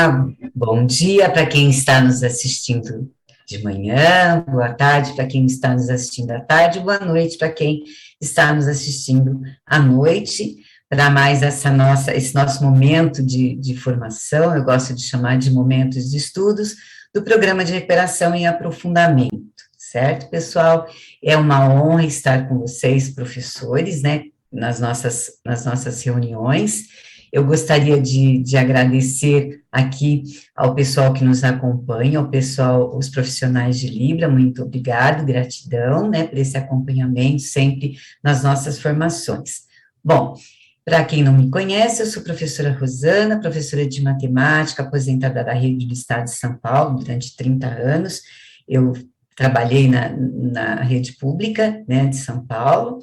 Olá, bom dia para quem está nos assistindo de manhã, boa tarde para quem está nos assistindo à tarde, boa noite para quem está nos assistindo à noite, para mais esse nosso momento de formação, eu gosto de chamar de momentos de estudos, do programa de recuperação e aprofundamento, certo, pessoal? É uma honra estar com vocês, professores, né, nas nossas reuniões. Eu gostaria de agradecer aqui ao pessoal que nos acompanha, ao pessoal, os profissionais de Libra, muito obrigado, gratidão, né, por esse acompanhamento sempre nas nossas formações. Bom, para quem não me conhece, eu sou professora Rosana, professora de matemática, aposentada da rede do Estado de São Paulo durante 30 anos, eu trabalhei na rede pública, né, de São Paulo.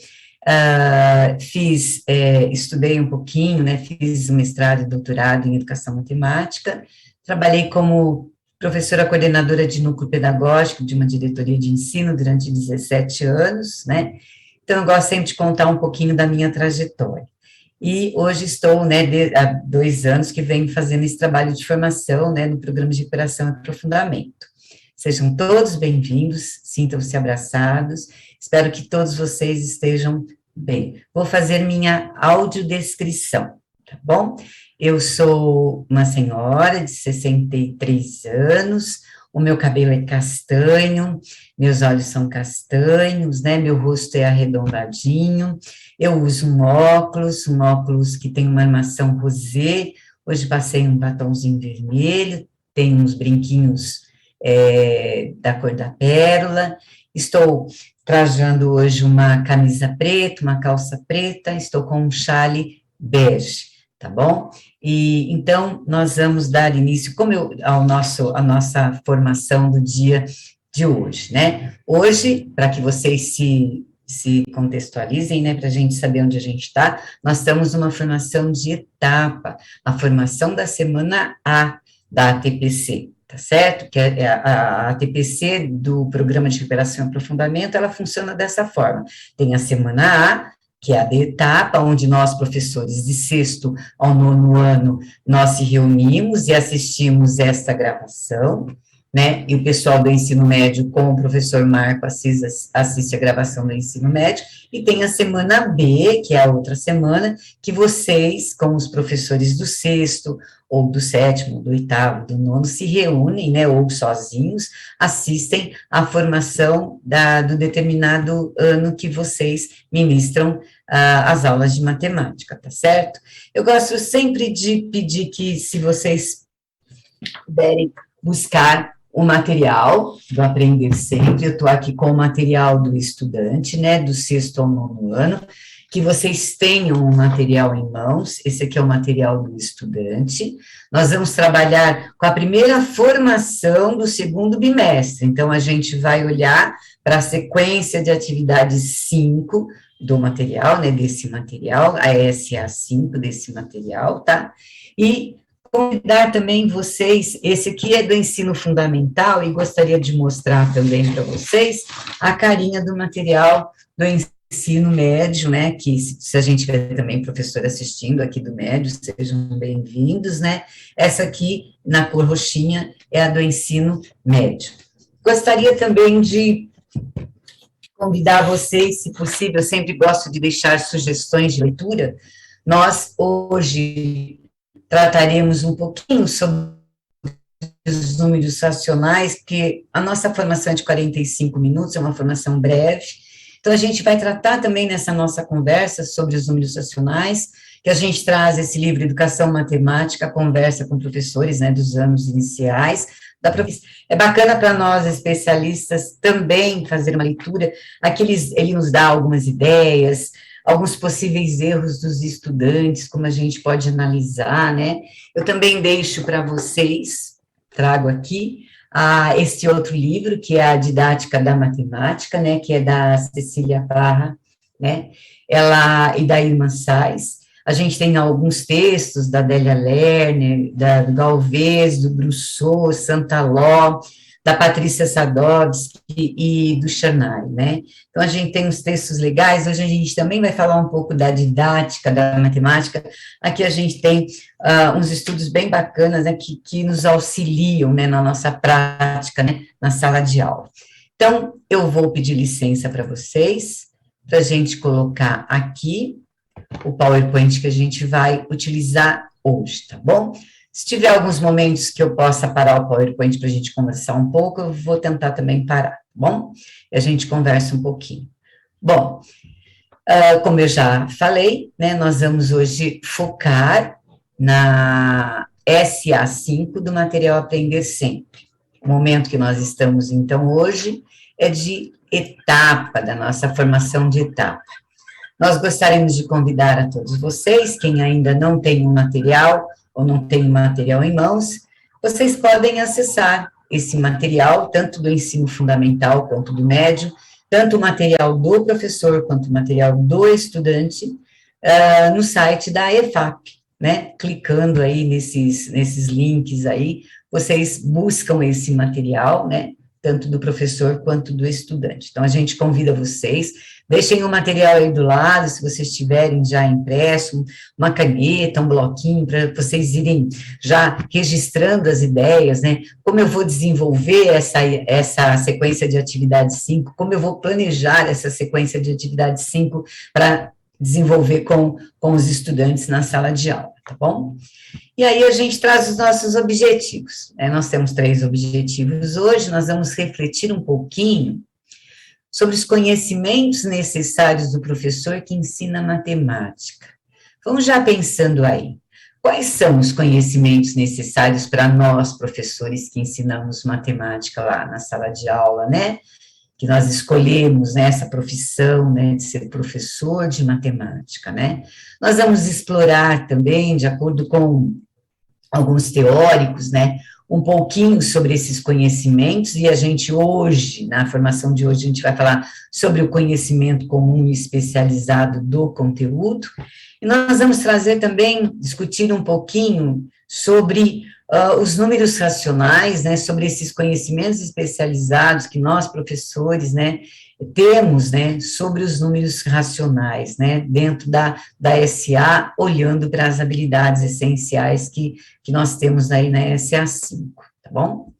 Estudei um pouquinho, né, fiz mestrado e doutorado em educação matemática, trabalhei como professora coordenadora de núcleo pedagógico de uma diretoria de ensino durante 17 anos, né, então eu gosto sempre de contar um pouquinho da minha trajetória. E hoje estou, né, há 2 anos que venho fazendo esse trabalho de formação, né, no programa de recuperação e aprofundamento. Sejam todos bem-vindos, sintam-se abraçados, espero que todos vocês estejam bem. Vou fazer minha audiodescrição, tá bom? Eu sou uma senhora de 63 anos, o meu cabelo é castanho, meus olhos são castanhos, né, meu rosto é arredondadinho, eu uso um óculos que tem uma armação rosé, hoje passei um batomzinho vermelho, tem uns brinquinhos da cor da pérola, estou trajando hoje uma camisa preta, uma calça preta, estou com um chale bege, tá bom? E então nós vamos dar início à nossa formação do dia de hoje, né? Hoje, para que vocês se contextualizem, né, para a gente saber onde a gente está, nós estamos numa formação de etapa, a formação da semana A da ATPC, tá certo? Que a ATPC do Programa de Recuperação e Aprofundamento, ela funciona dessa forma. Tem a semana A, que é a de etapa, onde nós, professores de 6º ao 9º ano, nós se reunimos e assistimos esta gravação, né, e o pessoal do ensino médio, com o professor Marco assiste a gravação do ensino médio, e tem a semana B, que é a outra semana, que vocês, com os professores do 6º, ou do 7º, do 8º, do 9º, se reúnem, né, ou sozinhos, assistem à formação do determinado ano que vocês ministram as aulas de matemática, tá certo? Eu gosto sempre de pedir que, se vocês puderem buscar o material do Aprender Sempre, eu estou aqui com o material do estudante, né, do 6º ao 9º ano, que vocês tenham o material em mãos, esse aqui é o material do estudante, nós vamos trabalhar com a primeira formação do 2º bimestre, então a gente vai olhar para a sequência de atividades 5 do material, né, desse material, a SA5 desse material, tá? E convidar também vocês, esse aqui é do ensino fundamental, e gostaria de mostrar também para vocês a carinha do material do ensino médio, né, que se a gente tiver também professor assistindo aqui do médio, sejam bem-vindos, né, essa aqui, na cor roxinha, é a do ensino médio. Gostaria também de convidar vocês, se possível, eu sempre gosto de deixar sugestões de leitura, nós hoje trataremos um pouquinho sobre os números racionais, porque a nossa formação é de 45 minutos, é uma formação breve, então a gente vai tratar também nessa nossa conversa sobre os números racionais, que a gente traz esse livro Educação Matemática, conversa com professores, né, dos anos iniciais, é bacana para nós, especialistas, também fazer uma leitura, aqui ele nos dá algumas ideias, alguns possíveis erros dos estudantes, como a gente pode analisar, né? Eu também deixo para vocês, trago aqui, este outro livro, que é a Didática da Matemática, né, que é da Cecília Parra, né, e da Irmã Sais. A gente tem alguns textos da Adélia Lerner, do Galvez, do Brousseau, Santaló, da Patrícia Sadowski e do Charnay, né? Então, a gente tem uns textos legais, hoje a gente também vai falar um pouco da didática, da matemática, aqui a gente tem uns estudos bem bacanas, né, que nos auxiliam, né, na nossa prática, né, na sala de aula. Então, eu vou pedir licença para vocês, para a gente colocar aqui o PowerPoint que a gente vai utilizar hoje, tá bom? Se tiver alguns momentos que eu possa parar o PowerPoint para a gente conversar um pouco, eu vou tentar também parar, tá bom? E a gente conversa um pouquinho. Bom, como eu já falei, né, nós vamos hoje focar na SA5 do material Aprender Sempre. O momento que nós estamos, então, hoje é de etapa, da nossa formação de etapa. Nós gostaríamos de convidar a todos vocês, quem ainda não tem o material, ou não tem o material em mãos, vocês podem acessar esse material, tanto do ensino fundamental quanto do médio, tanto o material do professor quanto o material do estudante, no site da EFAP, né? Clicando aí nesses links aí, vocês buscam esse material, né? Tanto do professor quanto do estudante. Então, a gente convida vocês, deixem o material aí do lado, se vocês tiverem já impresso, uma caneta, um bloquinho, para vocês irem já registrando as ideias, né? Como eu vou desenvolver essa sequência de atividade 5, como eu vou planejar essa sequência de atividade 5 para desenvolver com os estudantes na sala de aula, tá bom? E aí a gente traz os nossos objetivos, né? Nós temos 3 objetivos hoje, nós vamos refletir um pouquinho sobre os conhecimentos necessários do professor que ensina matemática. Vamos já pensando aí, quais são os conhecimentos necessários para nós, professores, que ensinamos matemática lá na sala de aula, né? Que nós escolhemos, né, essa profissão, né, de ser professor de matemática, né? Nós vamos explorar também, de acordo com alguns teóricos, né, um pouquinho sobre esses conhecimentos, e a gente hoje, na formação de hoje, a gente vai falar sobre o conhecimento comum e especializado do conteúdo, e nós vamos trazer também, discutir um pouquinho sobre os números racionais, né, sobre esses conhecimentos especializados que nós, professores, né, temos, né, sobre os números racionais, né, dentro da SA, olhando para as habilidades essenciais que nós temos aí na SA5, tá bom?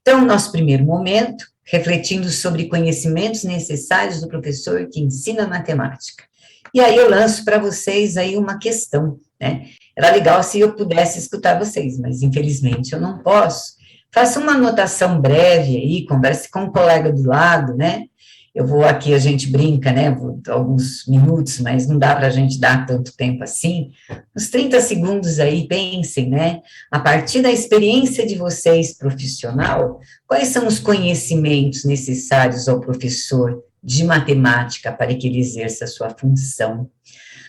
Então, nosso primeiro momento, refletindo sobre conhecimentos necessários do professor que ensina matemática. E aí eu lanço para vocês aí uma questão, né? Era legal se eu pudesse escutar vocês, mas infelizmente eu não posso. Faça uma anotação breve aí, converse com um colega do lado, né? Eu vou aqui, a gente brinca, né? Alguns minutos, mas não dá para a gente dar tanto tempo assim. Uns 30 segundos aí, pensem, né? A partir da experiência de vocês profissional, quais são os conhecimentos necessários ao professor de matemática para que ele exerça a sua função?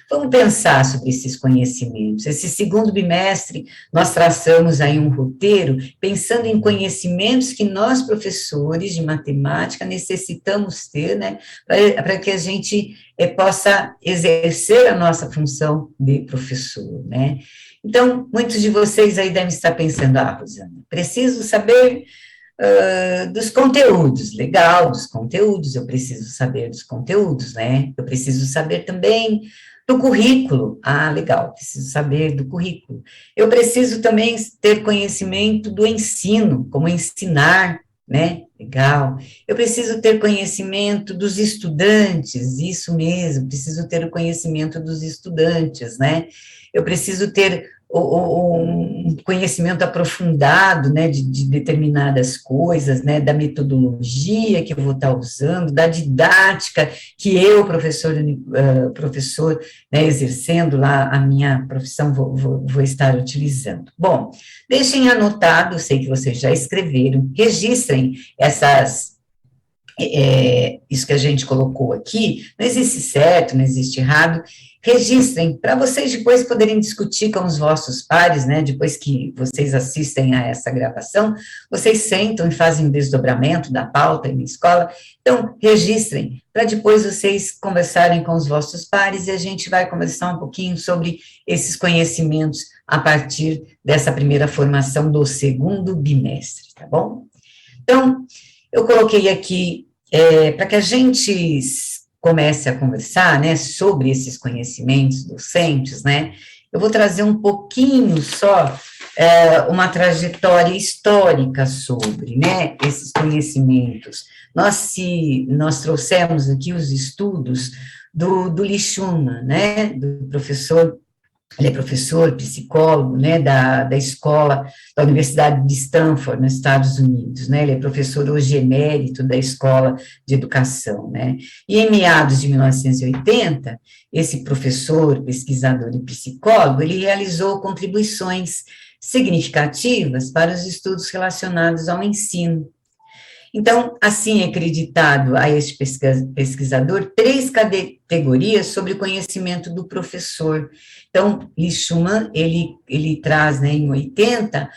Vamos pensar sobre esses conhecimentos. Esse segundo bimestre, nós traçamos aí um roteiro, pensando em conhecimentos que nós, professores de matemática, necessitamos ter, né, para que a gente possa exercer a nossa função de professor, né. Então, muitos de vocês aí devem estar pensando, Rosana, preciso saber dos conteúdos, legal, dos conteúdos, eu preciso saber dos conteúdos, né, eu preciso saber também do currículo, legal, preciso saber do currículo. Eu preciso também ter conhecimento do ensino, como ensinar, né, legal. Eu preciso ter conhecimento dos estudantes, isso mesmo, preciso ter o conhecimento dos estudantes, né. Eu preciso ter um conhecimento aprofundado, né, de determinadas coisas, né, da metodologia que eu vou estar usando, da didática que eu, professor, né, exercendo lá a minha profissão, vou estar utilizando. Bom, deixem anotado, sei que vocês já escreveram, registrem isso que a gente colocou aqui, não existe certo, não existe errado, registrem, para vocês depois poderem discutir com os vossos pares, né, depois que vocês assistem a essa gravação, vocês sentam e fazem um desdobramento da pauta na escola, então, registrem, para depois vocês conversarem com os vossos pares, e a gente vai conversar um pouquinho sobre esses conhecimentos a partir dessa primeira formação do segundo bimestre, tá bom? Então, eu coloquei aqui, para que a gente comece a conversar, né, sobre esses conhecimentos docentes, né, eu vou trazer um pouquinho só uma trajetória histórica sobre, né, esses conhecimentos. Nós trouxemos aqui os estudos do Lee Schumann, né, do professor. Ele é professor, psicólogo, né, da escola, da Universidade de Stanford, nos Estados Unidos, né, ele é professor hoje emérito da Escola de Educação, né, e em meados de 1980, esse professor, pesquisador e psicólogo, ele realizou contribuições significativas para os estudos relacionados ao ensino. Então, assim é acreditado a este pesquisador 3 categorias sobre o conhecimento do professor. Então, Lee Schumann, ele traz, né, em 80,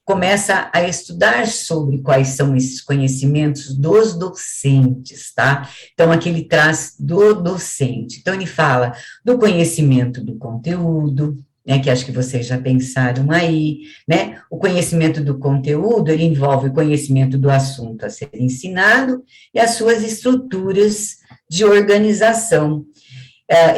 começa a estudar sobre quais são esses conhecimentos dos docentes, tá? Então, aqui ele traz do docente. Então, ele fala do conhecimento do conteúdo, né, que acho que vocês já pensaram aí, né, o conhecimento do conteúdo, ele envolve o conhecimento do assunto a ser ensinado e as suas estruturas de organização.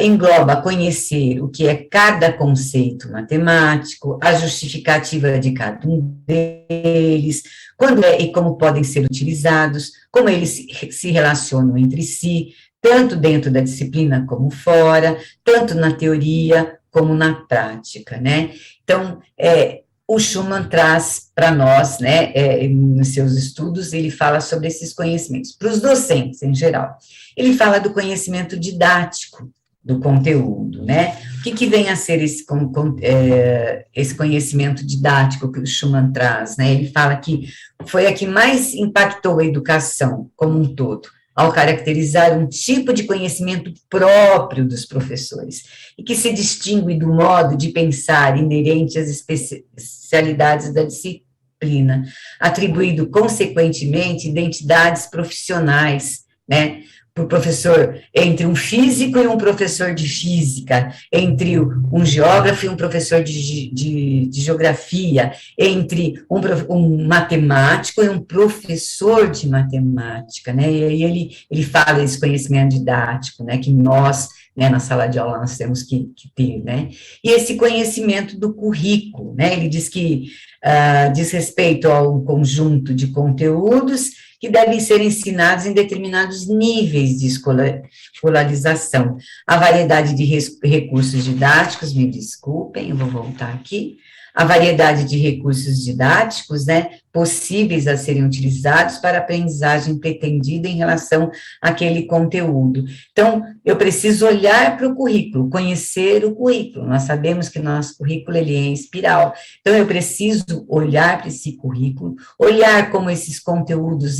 Engloba conhecer o que é cada conceito matemático, a justificativa de cada um deles, quando e como podem ser utilizados, como eles se relacionam entre si, tanto dentro da disciplina como fora, tanto na teoria como na prática, né? Então, o Schumann traz para nós, né, nos seus estudos, ele fala sobre esses conhecimentos, para os docentes em geral. Ele fala do conhecimento didático do conteúdo, né? O que vem a ser esse conhecimento didático que o Schumann traz, né? Ele fala que foi a que mais impactou a educação como um todo, ao caracterizar um tipo de conhecimento próprio dos professores, e que se distingue do modo de pensar inerente às especialidades da disciplina, atribuindo, consequentemente, identidades profissionais, né, para o professor, entre um físico e um professor de física, entre um geógrafo e um professor de geografia, entre um matemático e um professor de matemática, né, e aí ele fala desse conhecimento didático, né, que nós, né, na sala de aula nós temos que ter, né, e esse conhecimento do currículo, né, ele diz que diz respeito ao conjunto de conteúdos que devem ser ensinados em determinados níveis de escolarização. A variedade de recursos didáticos, me desculpem, eu vou voltar aqui, a variedade de recursos didáticos, né, possíveis a serem utilizados para a aprendizagem pretendida em relação àquele conteúdo. Então, eu preciso olhar para o currículo, conhecer o currículo, nós sabemos que nosso currículo, ele é em espiral, então eu preciso olhar para esse currículo, olhar como esses conteúdos,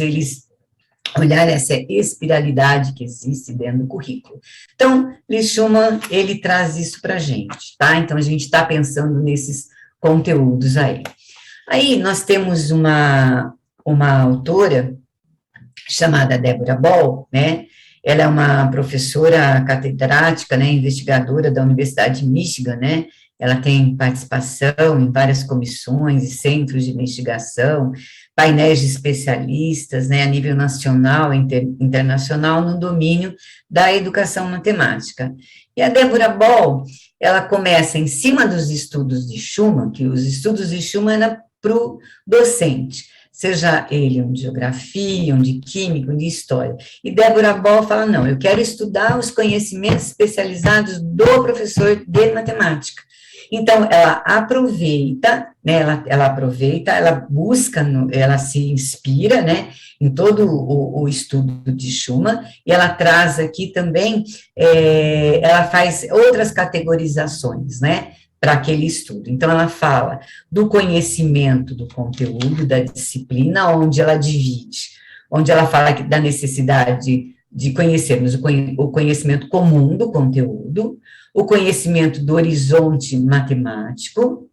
olhar essa espiralidade que existe dentro do currículo. Então, Lee Schumann, ele traz isso para a gente, tá? Então, a gente está pensando nesses conteúdos aí. Aí nós temos uma autora chamada Deborah Ball, né, ela é uma professora catedrática, né, investigadora da Universidade de Michigan, né, ela tem participação em várias comissões e centros de investigação, painéis de especialistas, né, a nível nacional e internacional no domínio da educação matemática. E a Deborah Ball, ela começa em cima dos estudos de Schumann, que os estudos de Schumann eram para o docente, seja ele um de geografia, um de química, um de história. E Deborah Ball fala, não, eu quero estudar os conhecimentos especializados do professor de matemática. Então, ela aproveita, né, ela busca, ela se inspira, né, em todo o estudo de Schumann, e ela traz aqui também, ela faz outras categorizações, né, para aquele estudo. Então, ela fala do conhecimento do conteúdo, da disciplina, onde ela divide, onde ela fala da necessidade de conhecermos o conhecimento comum do conteúdo, o conhecimento do horizonte matemático,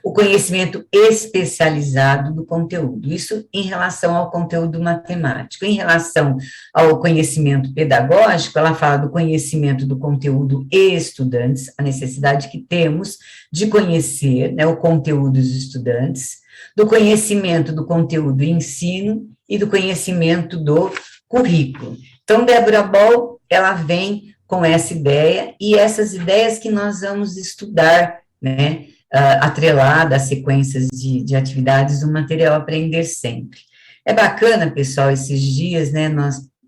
o conhecimento especializado do conteúdo, isso em relação ao conteúdo matemático. Em relação ao conhecimento pedagógico, ela fala do conhecimento do conteúdo e estudantes, a necessidade que temos de conhecer, né, o conteúdo dos estudantes, do conhecimento do conteúdo e ensino e do conhecimento do currículo. Então, Débora Ball, ela vem com essa ideia, e essas ideias que nós vamos estudar, né, atrelada às sequências de atividades do material Aprender Sempre. É bacana, pessoal, esses dias, né,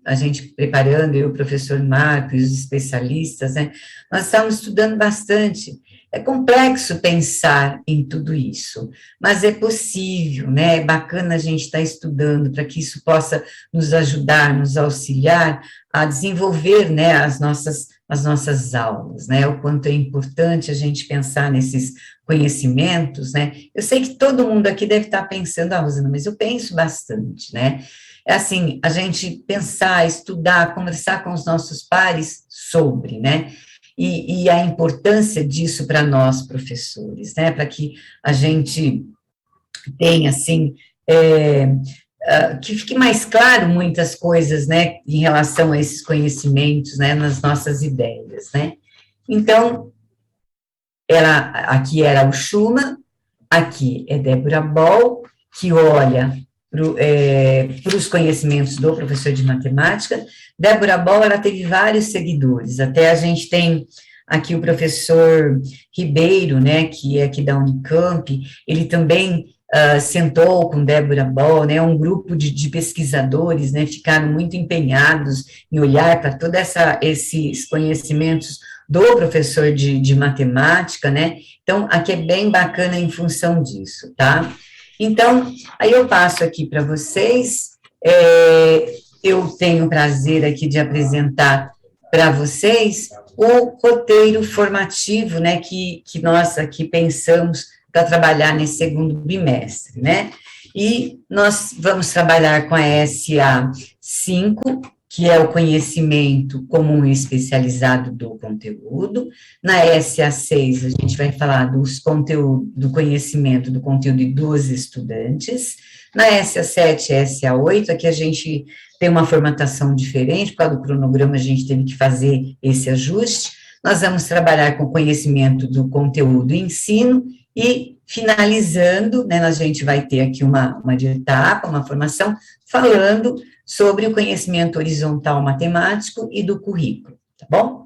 a gente preparando, eu, o professor Marco e os especialistas, né, nós estamos estudando bastante. É complexo pensar em tudo isso, mas é possível, né? É bacana a gente estar estudando para que isso possa nos ajudar, nos auxiliar a desenvolver, né, as nossas aulas, né? O quanto é importante a gente pensar nesses conhecimentos, né? Eu sei que todo mundo aqui deve estar pensando, Rosana, mas eu penso bastante, né? É assim, a gente pensar, estudar, conversar com os nossos pares sobre, né? E a importância disso para nós, professores, né, para que a gente tenha, assim, que fique mais claro muitas coisas, né, em relação a esses conhecimentos, né, nas nossas ideias, né. Então, aqui era o Schumann, aqui é Débora Ball, que olha para os conhecimentos do professor de matemática. Débora Ball, ela teve vários seguidores, até a gente tem aqui o professor Ribeiro, né, que é aqui da Unicamp, ele também sentou com Débora Ball, né, um grupo de pesquisadores, né, ficaram muito empenhados em olhar para todos esses conhecimentos do professor de matemática, né, então aqui é bem bacana em função disso, tá? Então, aí eu passo aqui para vocês, eu tenho o prazer aqui de apresentar para vocês o roteiro formativo, né, que nós aqui pensamos para trabalhar nesse segundo bimestre, né, e nós vamos trabalhar com a SA 5, que é o conhecimento comum e especializado do conteúdo. Na SA6, a gente vai falar do conhecimento do conteúdo dos estudantes. Na SA7 e SA8, aqui a gente tem uma formatação diferente, por causa do cronograma a gente teve que fazer esse ajuste. Nós vamos trabalhar com conhecimento do conteúdo e ensino, e finalizando, né, a gente vai ter aqui uma etapa, uma formação, falando sobre o conhecimento horizontal matemático e do currículo, tá bom?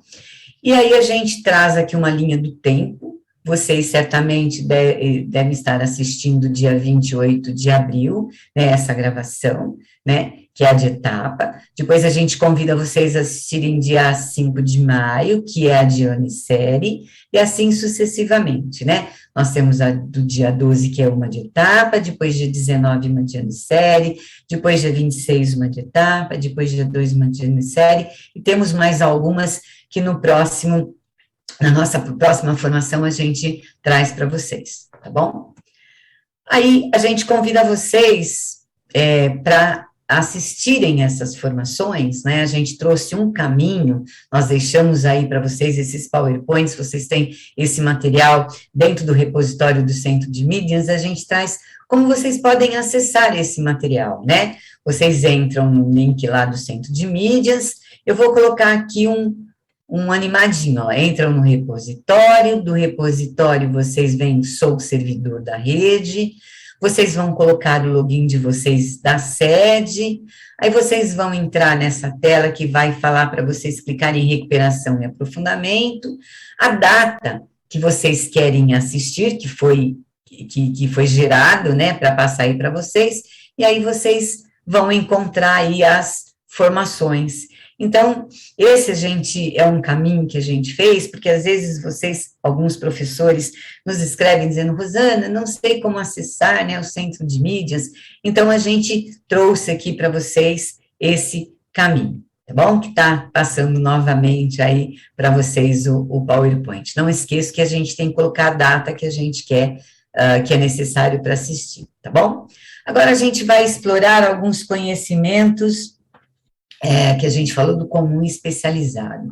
E aí a gente traz aqui uma linha do tempo, vocês certamente devem estar assistindo dia 28 de abril, né, essa gravação, né, que é a de etapa. Depois a gente convida vocês a assistirem dia 5 de maio, que é a de ano e série, e assim sucessivamente, né. Nós temos a do dia 12, que é uma de etapa, depois dia 19, uma de ano e série, depois dia 26, uma de etapa, depois dia 2, uma de ano e série, e temos mais algumas que na nossa próxima formação a gente traz para vocês, tá bom? Aí a gente convida vocês para assistirem essas formações, né, a gente trouxe um caminho, nós deixamos aí para vocês esses PowerPoints, vocês têm esse material dentro do repositório do Centro de Mídias, a gente traz como vocês podem acessar esse material, né, vocês entram no link lá do Centro de Mídias, eu vou colocar aqui um animadinho, ó, entram no repositório, do repositório vocês veem, sou servidor da rede, vocês vão colocar o login de vocês da sede, aí vocês vão entrar nessa tela que vai falar para vocês clicarem em recuperação e aprofundamento, a data que vocês querem assistir, que foi gerado, né, para passar aí para vocês, e aí vocês vão encontrar aí as formações. Então, esse é um caminho que a gente fez, porque às vezes alguns professores nos escrevem dizendo, Rosana, não sei como acessar, né, o Centro de Mídias, então a gente trouxe aqui para vocês esse caminho, tá bom? Que está passando novamente aí para vocês o PowerPoint. Não esqueça que a gente tem que colocar a data que a gente quer, que é necessário para assistir, tá bom? Agora a gente vai explorar alguns conhecimentos que a gente falou do comum especializado.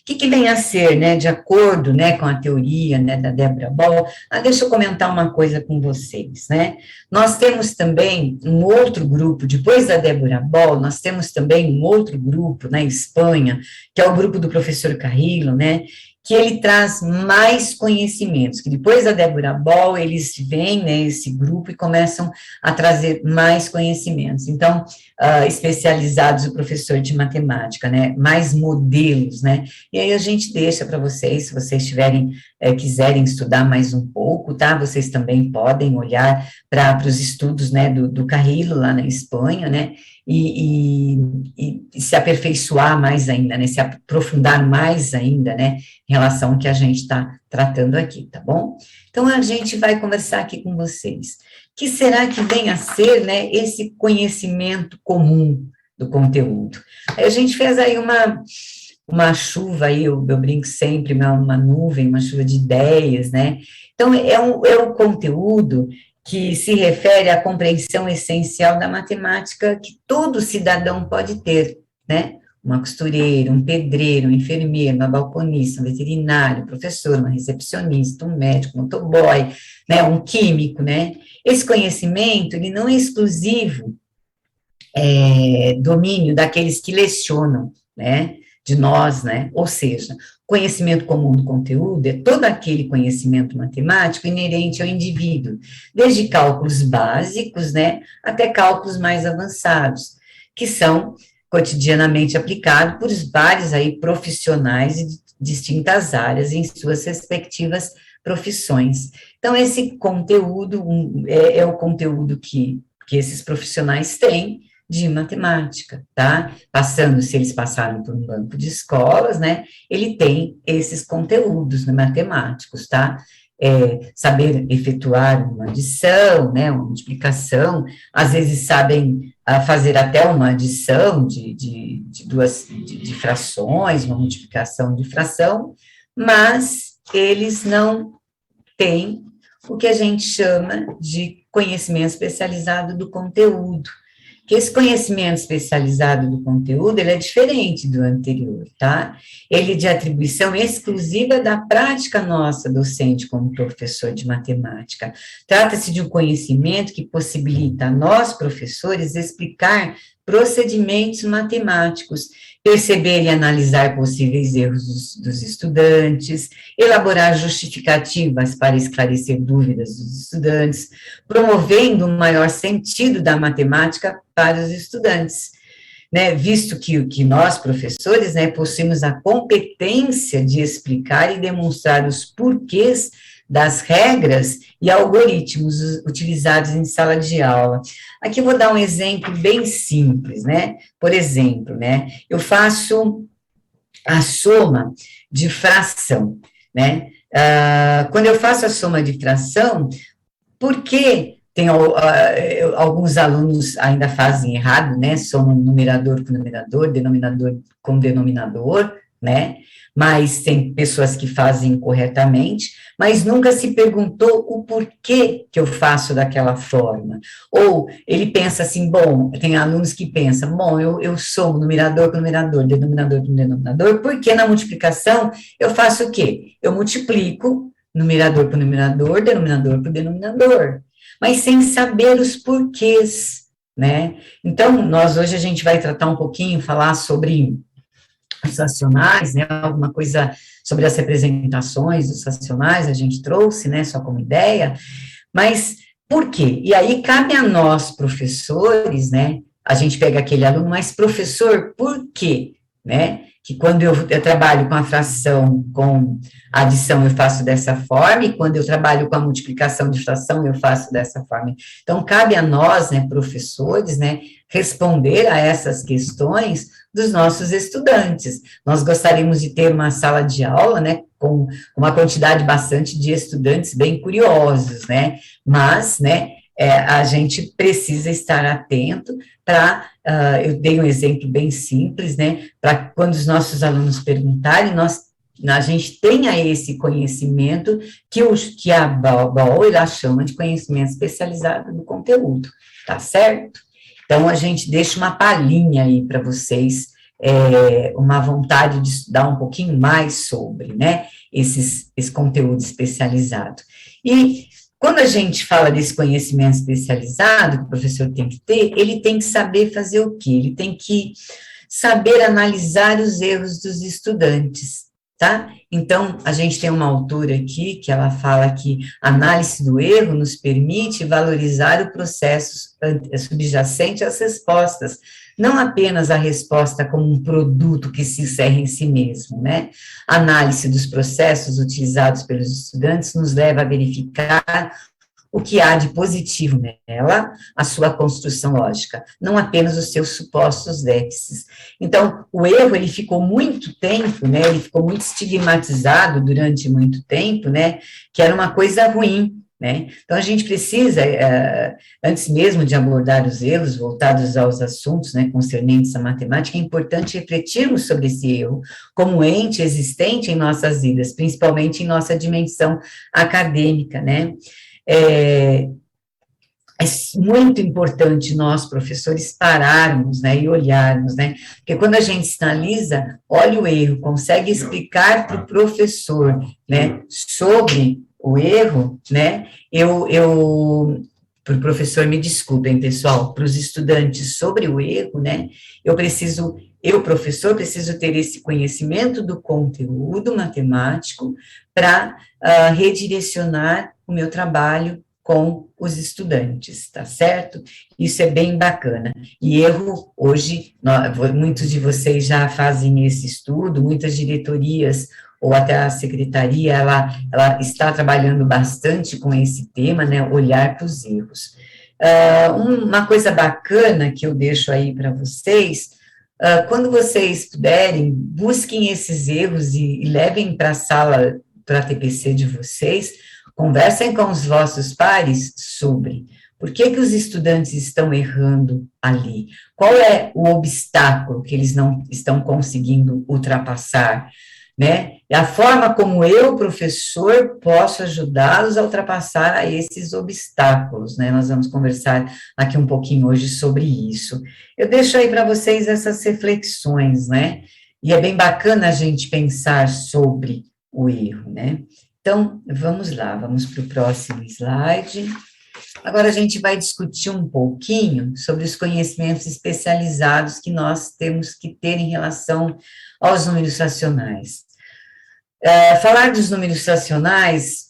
O que vem a ser, né, de acordo, né, com a teoria, né, da Débora Ball? Deixa eu comentar uma coisa com vocês, né, nós temos também um outro grupo, depois da Débora Ball, nós temos também um outro grupo na Espanha, que é o grupo do professor Carrillo, né, que ele traz mais conhecimentos, que depois da Débora Ball, eles vêm, né, esse grupo, e começam a trazer mais conhecimentos. Então, especializados o professor de matemática, né, mais modelos, né, e aí a gente deixa para vocês, se vocês tiverem, quiserem estudar mais um pouco, tá, vocês também podem olhar para os estudos, né, do Carrillo, lá na Espanha, né, e se aperfeiçoar mais ainda, né, se aprofundar mais ainda, né, em relação ao que a gente está tratando aqui, tá bom? Então, a gente vai conversar aqui com vocês. Que será que vem a ser, né, esse conhecimento comum do conteúdo? Aí a gente fez aí uma chuva aí, eu brinco sempre, uma nuvem, uma chuva de ideias, né? Então, é o conteúdo que se refere à compreensão essencial da matemática que todo cidadão pode ter, né? Uma costureira, um pedreiro, um enfermeiro, uma balconista, um veterinário, um professor, uma recepcionista, um médico, um motoboy, né, um químico, né? Esse conhecimento, ele não é exclusivo domínio daqueles que lecionam, né, de nós, né, ou seja, conhecimento comum do conteúdo é todo aquele conhecimento matemático inerente ao indivíduo, desde cálculos básicos, né, até cálculos mais avançados, que são cotidianamente aplicados por vários aí profissionais de distintas áreas em suas respectivas profissões. Então, esse conteúdo é o conteúdo que esses profissionais têm de matemática, tá? Passando, se eles passaram por um banco de escolas, né, ele tem esses conteúdos, né, matemáticos, tá? Saber efetuar uma adição, né, uma multiplicação, às vezes sabem fazer até uma adição de frações, uma multiplicação de fração, mas eles não têm o que a gente chama de conhecimento especializado do conteúdo, que esse conhecimento especializado do conteúdo, ele é diferente do anterior, tá? Ele é de atribuição exclusiva da prática nossa docente como professor de matemática. Trata-se de um conhecimento que possibilita a nós, professores, explicar procedimentos matemáticos, perceber e analisar possíveis erros dos estudantes, elaborar justificativas para esclarecer dúvidas dos estudantes, promovendo um maior sentido da matemática para os estudantes, né, visto que nós, professores, né, possuímos a competência de explicar e demonstrar os porquês das regras e algoritmos utilizados em sala de aula. Aqui eu vou dar um exemplo bem simples, né, por exemplo, né, eu faço a soma de fração, né, quando eu faço a soma de fração, por que tem alguns alunos ainda fazem errado, né, somam numerador com numerador, denominador com denominador, né, mas tem pessoas que fazem corretamente, mas nunca se perguntou o porquê que eu faço daquela forma, ou ele pensa assim, bom, tem alunos que pensam, bom, eu somo numerador com numerador, denominador com denominador, porque na multiplicação eu faço o quê? Eu multiplico numerador por numerador, denominador por denominador, mas sem saber os porquês, né? Então, hoje a gente vai tratar um pouquinho, falar sobre os racionais, né, alguma coisa sobre as representações dos racionais, a gente trouxe, né, só como ideia, mas por quê? E aí cabe a nós, professores, né, a gente pega aquele aluno, mas professor, por quê? Né, que quando eu trabalho com a fração, com a adição, eu faço dessa forma, e quando eu trabalho com a multiplicação de fração, eu faço dessa forma. Então, cabe a nós, né, professores, né, responder a essas questões dos nossos estudantes. Nós gostaríamos de ter uma sala de aula, né, com uma quantidade bastante de estudantes bem curiosos, né, mas, né, a gente precisa estar atento para, eu dei um exemplo bem simples, né, para quando os nossos alunos perguntarem, a gente tenha esse conhecimento que a Ball, ela chama de conhecimento especializado do conteúdo, tá certo? Então, a gente deixa uma palhinha aí para vocês, uma vontade de estudar um pouquinho mais sobre, né, esse conteúdo especializado. E quando a gente fala desse conhecimento especializado que o professor tem que ter, ele tem que saber fazer o quê? Ele tem que saber analisar os erros dos estudantes, tá? Então, a gente tem uma autora aqui, que ela fala que a análise do erro nos permite valorizar o processo subjacente às respostas, não apenas a resposta como um produto que se encerra em si mesmo, né? A análise dos processos utilizados pelos estudantes nos leva a verificar o que há de positivo nela, a sua construção lógica, não apenas os seus supostos déficits. Então, o erro, ele ficou muito tempo, né, ele ficou muito estigmatizado durante muito tempo, né, que era uma coisa ruim, né, então a gente precisa, antes mesmo de abordar os erros voltados aos assuntos, né, concernentes à matemática, é importante refletirmos sobre esse erro como ente existente em nossas vidas, principalmente em nossa dimensão acadêmica, né. É muito importante nós, professores, pararmos, né, e olharmos, né, porque quando a gente sinaliza, olha o erro, consegue explicar para o professor, né, sobre o erro, né, para o professor, me desculpem, pessoal, para os estudantes sobre o erro, né, professor, preciso ter esse conhecimento do conteúdo matemático para redirecionar o meu trabalho com os estudantes, tá certo? Isso é bem bacana. E erro, hoje, muitos de vocês já fazem esse estudo, muitas diretorias, ou até a secretaria, ela está trabalhando bastante com esse tema, né, olhar para os erros. Uma coisa bacana que eu deixo aí para vocês, quando vocês puderem, busquem esses erros e levem para a sala, para a TPC de vocês, conversem com os vossos pares sobre por que os estudantes estão errando ali, qual é o obstáculo que eles não estão conseguindo ultrapassar, né? E a forma como eu, professor, posso ajudá-los a ultrapassar a esses obstáculos, né? Nós vamos conversar aqui um pouquinho hoje sobre isso. Eu deixo aí para vocês essas reflexões, né? E é bem bacana a gente pensar sobre o erro, né? Então, vamos lá, vamos para o próximo slide. Agora a gente vai discutir um pouquinho sobre os conhecimentos especializados que nós temos que ter em relação aos números racionais. Falar dos números racionais,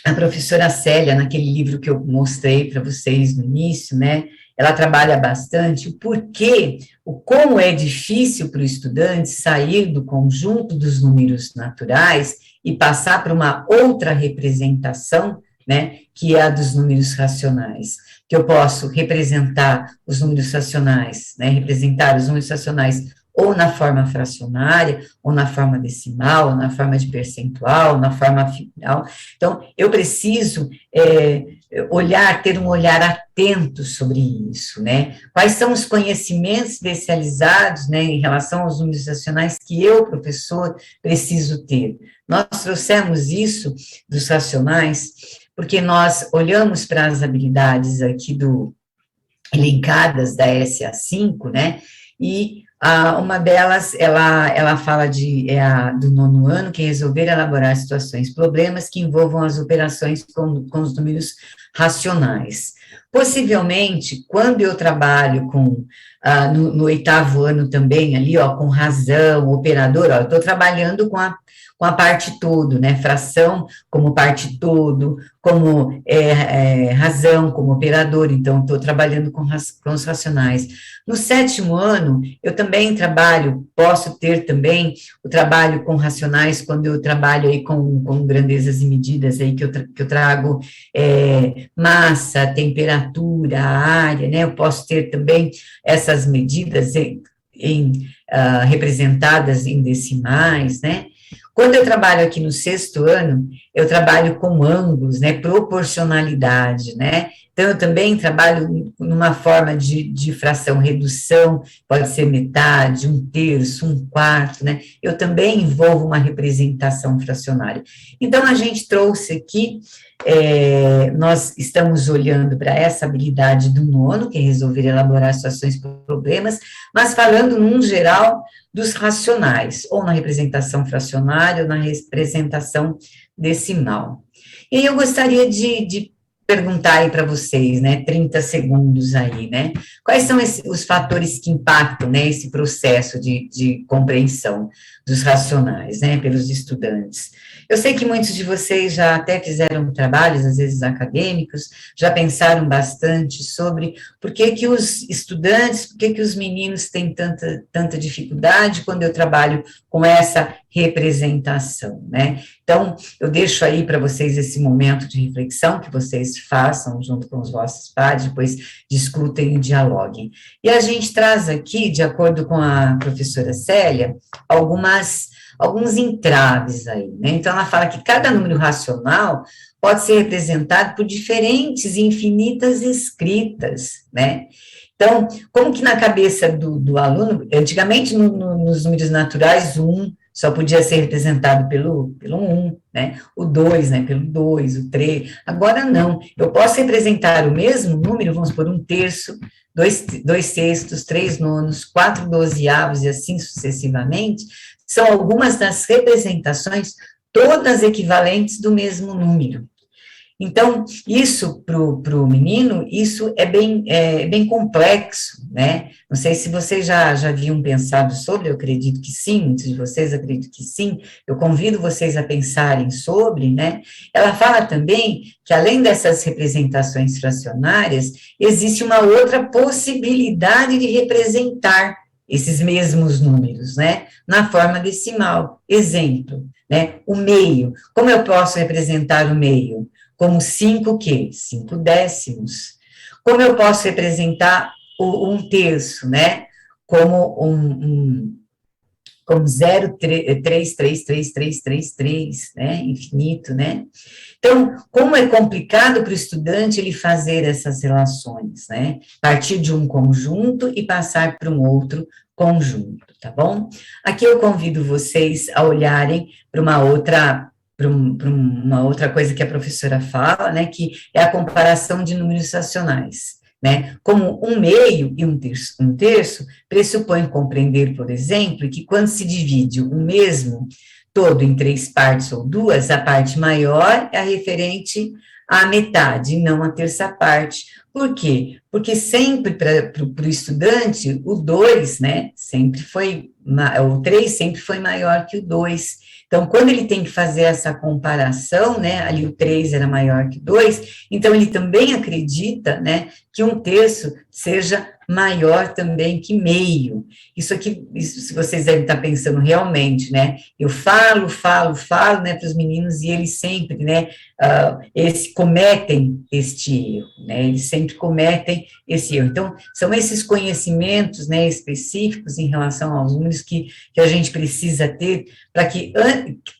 a professora Célia, naquele livro que eu mostrei para vocês no início, né, ela trabalha bastante o porquê, o como é difícil para o estudante sair do conjunto dos números naturais e passar para uma outra representação, né, que é a dos números racionais, que eu posso representar os números racionais, né, representar os números racionais ou na forma fracionária, ou na forma decimal, ou na forma de percentual, ou na forma final. Então, eu preciso ter um olhar atento sobre isso, né? Quais são os conhecimentos especializados, né, em relação aos números racionais que eu, professor, preciso ter? Nós trouxemos isso dos racionais, porque nós olhamos para as habilidades aqui elencadas da SA5, né, e uma delas, ela fala do 9º ano, que é resolver elaborar situações, problemas que envolvam as operações com os números racionais. Possivelmente, quando eu trabalho no 8º ano também, ali, ó, com razão, operador, ó, eu estou trabalhando com a parte todo, né, fração como parte todo, como razão, como operador, então estou trabalhando com os racionais. No 7º ano, eu também posso ter também o trabalho com racionais, quando eu trabalho aí com grandezas e medidas, aí que eu trago massa, temperatura, área, né, eu posso ter também essas medidas representadas em decimais, né. Quando eu trabalho aqui no 6º ano, eu trabalho com ângulos, né, proporcionalidade, né, então eu também trabalho numa forma de fração, redução, pode ser metade, 1/3, 1/4, né, eu também envolvo uma representação fracionária. Então, a gente trouxe aqui, nós estamos olhando para essa habilidade do 9º, que é resolver elaborar situações e problemas, mas falando, num geral, dos racionais, ou na representação fracionária, ou na representação decimal. E eu gostaria de perguntar aí para vocês, né, 30 segundos aí, né, quais são os fatores que impactam, né, esse processo de compreensão dos racionais, né, pelos estudantes? Eu sei que muitos de vocês já até fizeram trabalhos, às vezes acadêmicos, já pensaram bastante sobre por que que os estudantes, por que que os meninos têm tanta dificuldade quando eu trabalho com essa representação, né? Então, eu deixo aí para vocês esse momento de reflexão, que vocês façam junto com os vossos pares, depois discutem e dialoguem. E a gente traz aqui, de acordo com a professora Célia, alguns entraves aí, né? Então, ela fala que cada número racional pode ser representado por diferentes e infinitas escritas, né? Então, como que na cabeça do aluno, antigamente nos números naturais, o 1 só podia ser representado pelo 1, né? O 2, né? Pelo 2, o 3. Agora não, eu posso representar o mesmo número, vamos por 1/3, 2/6, 3/9, 4/12 e assim sucessivamente, são algumas das representações, todas equivalentes do mesmo número. Então, isso para o menino, isso é bem complexo, né? Não sei se vocês já haviam pensado sobre, eu acredito que sim, muitos de vocês acreditam que sim, eu convido vocês a pensarem sobre, né? Ela fala também que, além dessas representações fracionárias, existe uma outra possibilidade de representar esses mesmos números, né? Na forma decimal. Exemplo, né? O meio. Como eu posso representar o meio? Como 5 quê? 5 décimos. Como eu posso representar o 1/3, né? Como 0,33333, né? Infinito, né? Então, como é complicado para o estudante ele fazer essas relações, né? Partir de um conjunto e passar para um outro conjunto, tá bom? Aqui eu convido vocês a olharem para uma outra coisa que a professora fala, né, que é a comparação de números racionais, né, como 1/2 e 1/3 pressupõe compreender, por exemplo, que quando se divide o mesmo todo em 3 partes ou 2, a parte maior é a referente à metade, e não a terça parte. Por quê? Porque sempre para o estudante, o 2, né, o 3 sempre foi maior que o 2. Então, quando ele tem que fazer essa comparação, né, ali o 3 era maior que 2, então ele também acredita, né, que 1/3 seja maior também que meio. Isso aqui, se vocês devem estar pensando realmente, né, eu falo, né, para os meninos, e eles sempre, né, cometem este erro, né, eles sempre cometem esse erro. Então, são esses conhecimentos, né, específicos em relação aos números que a gente precisa ter, para que,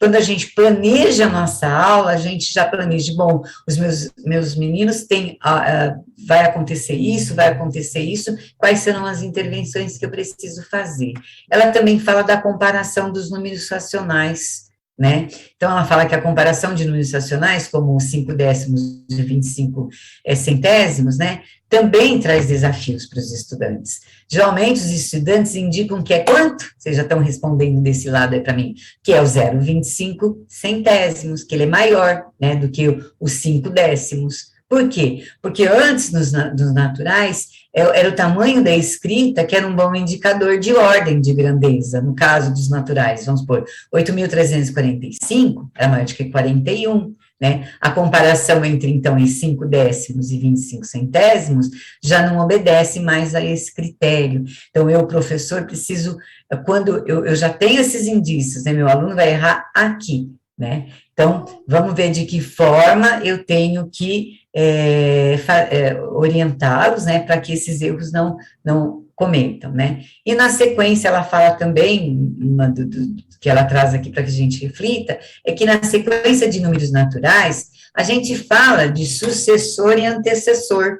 quando a gente planeja a nossa aula, a gente já planeja, bom, os meus meninos têm, vai acontecer isso, quais serão as intervenções que eu preciso fazer. Ela também fala da comparação dos números racionais, né? Então, ela fala que a comparação de números racionais, como 5 décimos e 25 centésimos, né, também traz desafios para os estudantes. Geralmente, os estudantes indicam que é quanto? Vocês já estão respondendo desse lado aí para mim, que é o 0,25 centésimos, que ele é maior, né, do que os 5 décimos. Por quê? Porque antes, dos naturais, era o tamanho da escrita que era um bom indicador de ordem de grandeza, no caso dos naturais, vamos supor, 8.345 era maior do que 41, né? A comparação entre, então, em 5 décimos e 25 centésimos já não obedece mais a esse critério. Então, eu, professor, preciso, quando eu já tenho esses indícios, né, meu aluno vai errar aqui, né? Então, vamos ver de que forma eu tenho que orientá-los, né, para que esses erros não cometam, né. E na sequência ela fala também, que ela traz aqui para que a gente reflita, é que na sequência de números naturais, a gente fala de sucessor e antecessor,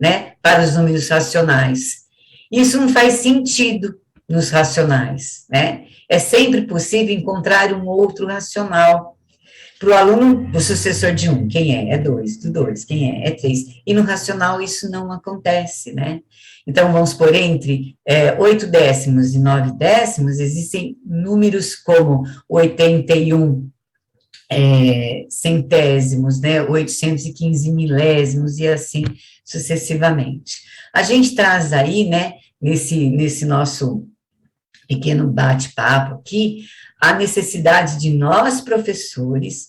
né, para os números racionais. Isso não faz sentido nos racionais, né, é sempre possível encontrar um outro racional. Para o aluno, o sucessor de 1, quem é? É 2, do 2, quem é? É 3. E no racional isso não acontece, né? Então, vamos por entre 8 décimos e 9 décimos, existem números como 81 centésimos, né, 815 milésimos, e assim sucessivamente. A gente traz aí, né, nesse nosso pequeno bate-papo aqui, a necessidade de nós, professores,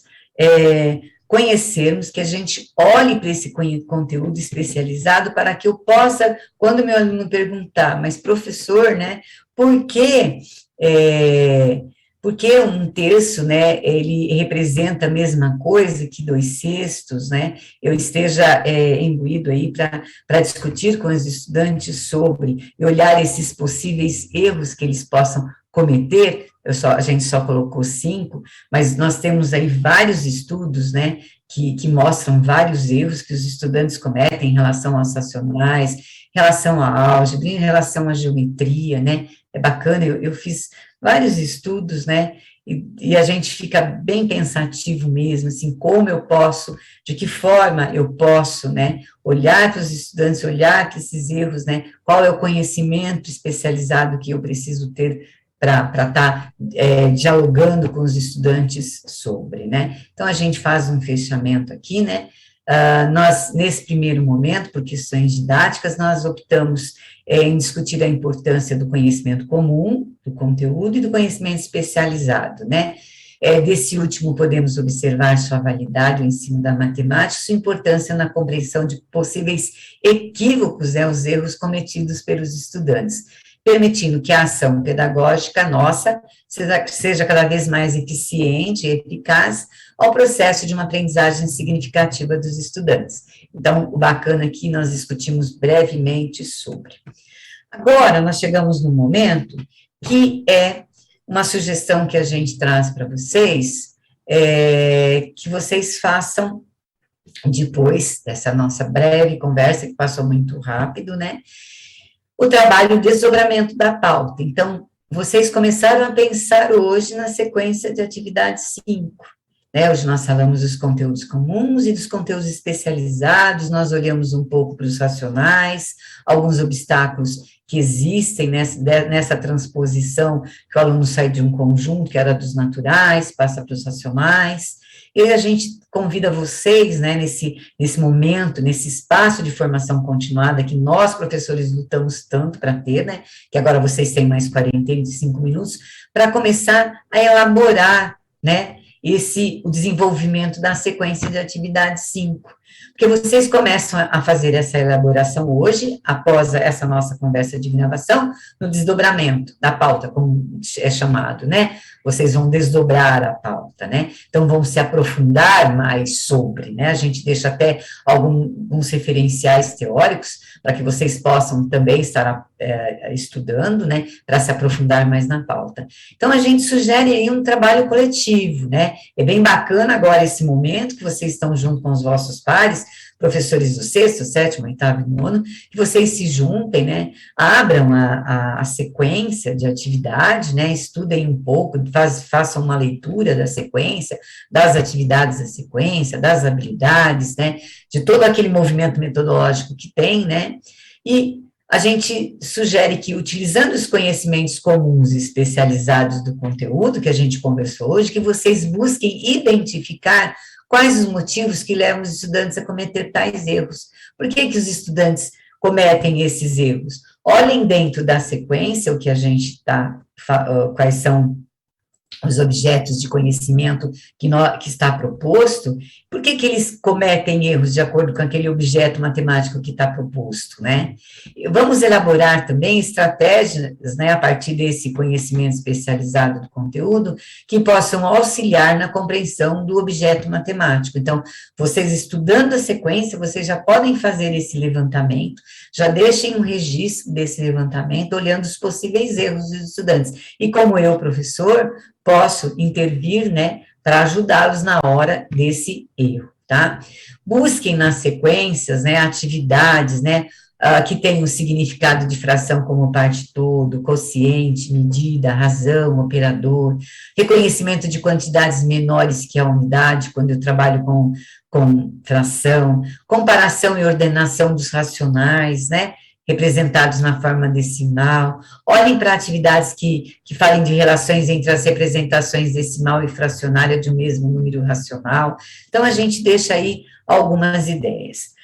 conhecermos, que a gente olhe para esse conteúdo especializado para que eu possa, quando meu aluno perguntar, mas professor, né, por que porque um terço, né, ele representa a mesma coisa que 2/6, né, eu esteja imbuído aí para discutir com os estudantes sobre, e olhar esses possíveis erros que eles possam cometer. A gente só colocou 5, mas nós temos aí vários estudos, né, que mostram vários erros que os estudantes cometem em relação aos racionais, em relação à álgebra, em relação à geometria, né, é bacana, eu fiz vários estudos, né, e a gente fica bem pensativo mesmo, assim, como eu posso, de que forma eu posso, né, olhar para os estudantes, olhar para esses erros, né, qual é o conhecimento especializado que eu preciso ter para estar dialogando com os estudantes sobre, né. Então, a gente faz um fechamento aqui, né, nós, nesse primeiro momento, por questões didáticas, nós optamos em discutir a importância do conhecimento comum, do conteúdo, e do conhecimento especializado, né? Desse último, podemos observar sua validade, o ensino da matemática, sua importância na compreensão de possíveis equívocos, né, os erros cometidos pelos estudantes, permitindo que a ação pedagógica nossa seja cada vez mais eficiente e eficaz ao processo de uma aprendizagem significativa dos estudantes. Então, o bacana aqui, nós discutimos brevemente sobre. Agora, nós chegamos no momento que é uma sugestão que a gente traz para vocês, que vocês façam, depois dessa nossa breve conversa, que passou muito rápido, né, o trabalho, o desdobramento da pauta. Então, vocês começaram a pensar hoje na sequência de atividade 5, né, hoje nós falamos dos conteúdos comuns e dos conteúdos especializados, nós olhamos um pouco para os racionais, alguns obstáculos que existem nessa transposição, que o aluno sai de um conjunto, que era dos naturais, passa para os racionais, e a gente convida vocês, né, nesse momento, nesse espaço de formação continuada, que nós, professores, lutamos tanto para ter, né, que agora vocês têm mais 45 minutos, para começar a elaborar, né, o desenvolvimento da sequência de atividade 5, porque vocês começam a fazer essa elaboração hoje, após essa nossa conversa de gravação, no desdobramento da pauta, como é chamado, né, vocês vão desdobrar a pauta, né, então vão se aprofundar mais sobre, né, a gente deixa até alguns referenciais teóricos, para que vocês possam também estar estudando, né, para se aprofundar mais na pauta. Então, a gente sugere aí um trabalho coletivo, né, é bem bacana agora esse momento que vocês estão junto com os vossos pares, professores do 6º, 7º, 8º e 9º, que vocês se juntem, né, abram a sequência de atividade, né, estudem um pouco, façam uma leitura da sequência, das atividades da sequência, das habilidades, né, de todo aquele movimento metodológico que tem, né, e a gente sugere que, utilizando os conhecimentos comuns e especializados do conteúdo que a gente conversou hoje, que vocês busquem identificar quais os motivos que levam os estudantes a cometer tais erros. Por que os estudantes cometem esses erros? Olhem dentro da sequência o que a gente está, quais são os objetos de conhecimento que está proposto, por que eles cometem erros de acordo com aquele objeto matemático que está proposto, né? Vamos elaborar também estratégias, né, a partir desse conhecimento especializado do conteúdo, que possam auxiliar na compreensão do objeto matemático. Então, vocês estudando a sequência, vocês já podem fazer esse levantamento, já deixem um registro desse levantamento, olhando os possíveis erros dos estudantes. E como eu, professor, posso intervir, né, para ajudá-los na hora desse erro, tá? Busquem nas sequências, né, atividades, né, que tenham significado de fração como parte todo, quociente, medida, razão, operador, reconhecimento de quantidades menores que a unidade, quando eu trabalho com fração, comparação e ordenação dos racionais, né, representados na forma decimal. Olhem para atividades que falem de relações entre as representações decimal e fracionária de um mesmo número racional. Então, a gente deixa aí algumas ideias.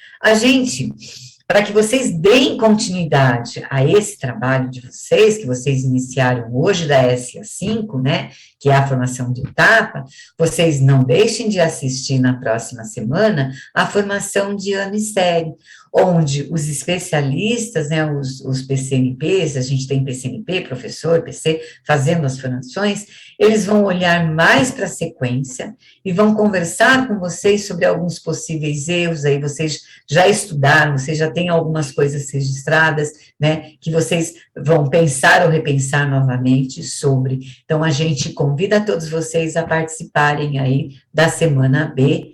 Para que vocês deem continuidade a esse trabalho de vocês, que vocês iniciaram hoje da SA5, né, que é a formação de etapa, vocês não deixem de assistir na próxima semana a formação de ano e série, onde os especialistas, né, os PCNPs, a gente tem PCNP, professor, PC, fazendo as formações, eles vão olhar mais para a sequência e vão conversar com vocês sobre alguns possíveis erros, aí vocês já estudaram, vocês já têm algumas coisas registradas, né, que vocês vão pensar ou repensar novamente sobre. Então, a gente convida todos vocês a participarem aí da semana B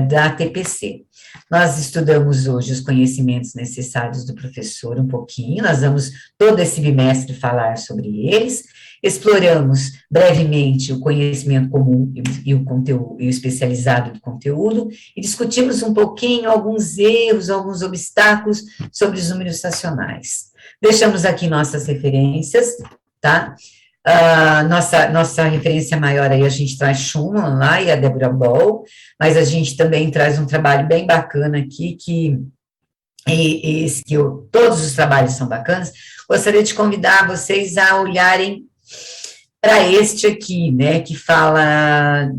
da TPC. Nós estudamos hoje os conhecimentos necessários do professor um pouquinho, nós vamos todo esse bimestre falar sobre eles, exploramos brevemente o conhecimento comum e o conteúdo, e o especializado do conteúdo, e discutimos um pouquinho alguns erros, alguns obstáculos sobre os números racionais. Deixamos aqui nossas referências, tá? Nossa referência maior aí, a gente traz Schumann lá e a Deborah Ball, mas a gente também traz um trabalho bem bacana aqui, todos os trabalhos são bacanas. Gostaria de convidar vocês a olharem para este aqui, né, que fala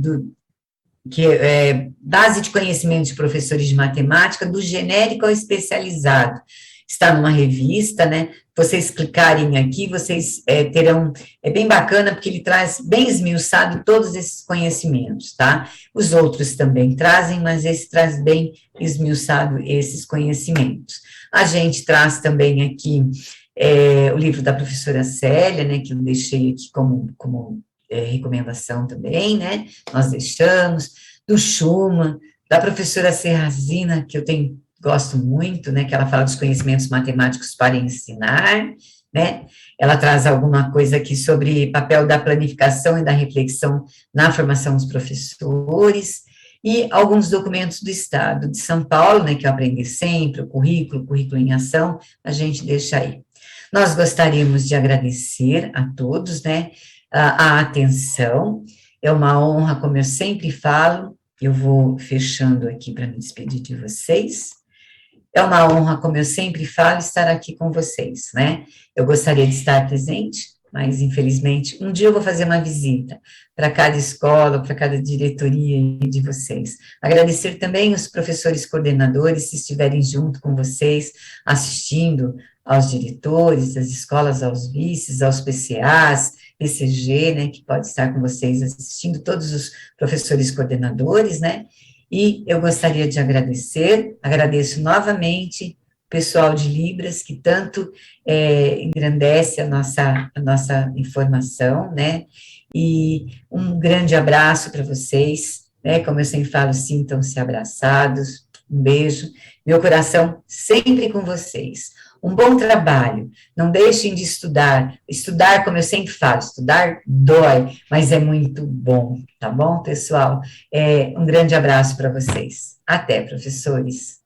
base de conhecimento de professores de matemática, do genérico ao especializado. Está numa revista, né, vocês clicarem aqui, vocês terão, é bem bacana, porque ele traz bem esmiuçado todos esses conhecimentos, tá? Os outros também trazem, mas esse traz bem esmiuçado esses conhecimentos. A gente traz também aqui o livro da professora Célia, né, que eu deixei aqui como recomendação também, né, nós deixamos, do Schumann, da professora Serrazina, que eu gosto muito, né, que ela fala dos conhecimentos matemáticos para ensinar, né, ela traz alguma coisa aqui sobre papel da planificação e da reflexão na formação dos professores, e alguns documentos do Estado de São Paulo, né, que eu aprendi sempre, o currículo em ação, a gente deixa aí. Nós gostaríamos de agradecer a todos, né, a atenção, é uma honra, como eu sempre falo, eu vou fechando aqui para me despedir de vocês. É uma honra, como eu sempre falo, estar aqui com vocês, né? Eu gostaria de estar presente, mas, infelizmente, um dia eu vou fazer uma visita para cada escola, para cada diretoria de vocês. Agradecer também os professores coordenadores, se estiverem junto com vocês, assistindo aos diretores das escolas, aos vices, aos PCAs, PCG, né, que pode estar com vocês assistindo, todos os professores coordenadores, né? E eu gostaria de agradeço novamente o pessoal de Libras, que tanto engrandece a nossa informação, né, e um grande abraço para vocês, né, como eu sempre falo, sintam-se abraçados, um beijo, meu coração sempre com vocês. Um bom trabalho, não deixem de estudar, como eu sempre falo, estudar dói, mas é muito bom, tá bom, pessoal? Um grande abraço para vocês. Até, professores.